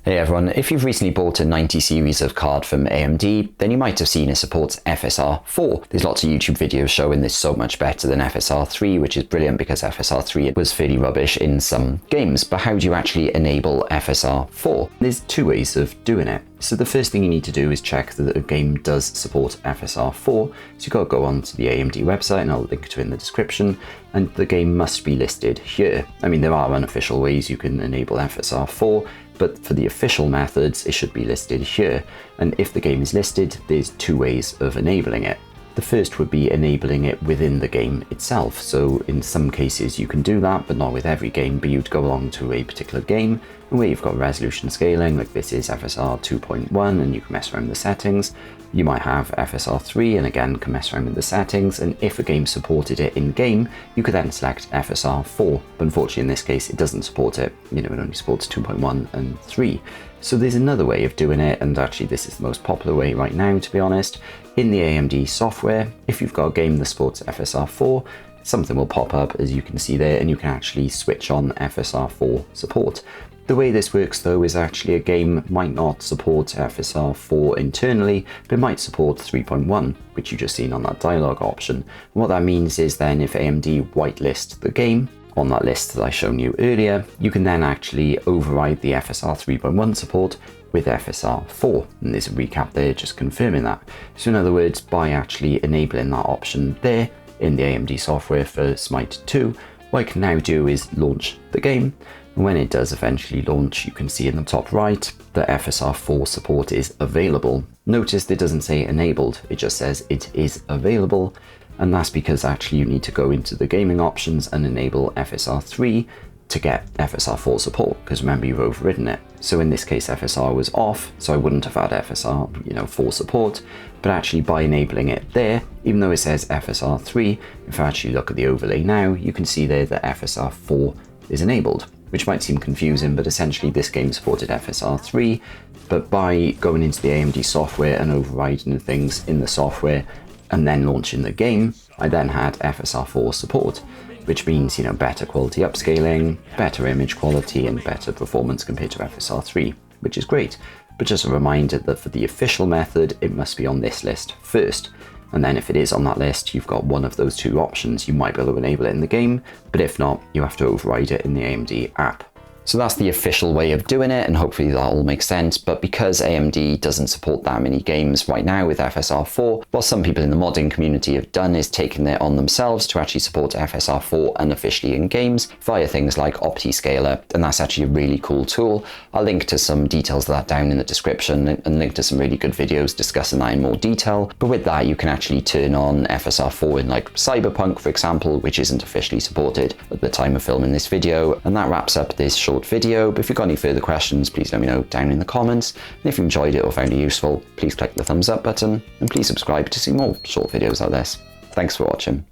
Hey everyone, if you've recently bought a 90 series of card from AMD, then you might have seen it supports FSR4. There's lots of YouTube videos showing this so much better than FSR3, which is brilliant because FSR3 was fairly rubbish in some games. But how do you actually enable FSR4? There's two ways of doing it. So the first thing you need to do is check that a game does support FSR4. So you've got to go onto the AMD website, and I'll link to it in the description, and the game must be listed here. I mean, there are unofficial ways you can enable FSR4, but for the official methods, it should be listed here. And if the game is listed, there's two ways of enabling it. The first would be enabling it within the game itself. So in some cases you can do that, but not with every game. But you'd go along to a particular game and where you've got resolution scaling, like this is FSR 2.1, and you can mess around with the settings. You might have FSR3 and again can mess around with the settings, and if a game supported it in game, you could then select FSR4. But unfortunately in this case it doesn't support it. It only supports 2.1 and 3. So there's another way of doing it, and actually this is the most popular way right now, to be honest. In the AMD software, if you've got a game that supports FSR4, something will pop up as you can see there, and you can actually switch on FSR4 support. The way this works though is actually a game might not support FSR4 internally, but it might support 3.1, which you just seen on that dialog option. And what that means is then if AMD whitelist the game, on that list that I shown you earlier, you can then actually override the FSR 3.1 support with FSR4. And there's a recap there just confirming that. So in other words, by actually enabling that option there in the AMD software for Smite 2, what I can now do is launch the game. And when it does eventually launch, you can see in the top right that FSR4 support is available. Notice it doesn't say enabled, it just says it is available. And that's because actually you need to go into the gaming options and enable FSR3 to get FSR4 support, because remember you've overridden it. So in this case FSR was off, so I wouldn't have had FSR4 support, but actually by enabling it there, even though it says FSR3, if I actually look at the overlay now, you can see there that FSR4 is enabled, which might seem confusing, but essentially this game supported FSR3, but by going into the AMD software and overriding the things in the software, and then launching the game, I then had FSR4 support, which means, better quality upscaling, better image quality, and better performance compared to FSR3, which is great. But just a reminder that for the official method, it must be on this list first. And then if it is on that list, you've got one of those two options. You might be able to enable it in the game, but if not, you have to override it in the AMD app. So that's the official way of doing it, and hopefully that all makes sense. But because AMD doesn't support that many games right now with FSR4, what some people in the modding community have done is taken it on themselves to actually support FSR4 unofficially in games via things like Optiscaler, and that's actually a really cool tool. I'll link to some details of that down in the description and link to some really good videos discussing that in more detail. But with that, you can actually turn on FSR4 in like Cyberpunk, for example, which isn't officially supported at the time of filming this video. And that wraps up this short video. But if you've got any further questions, please let me know down in the comments. And if you enjoyed it or found it useful, please click the thumbs up button, and please subscribe to see more short videos like this. Thanks for watching.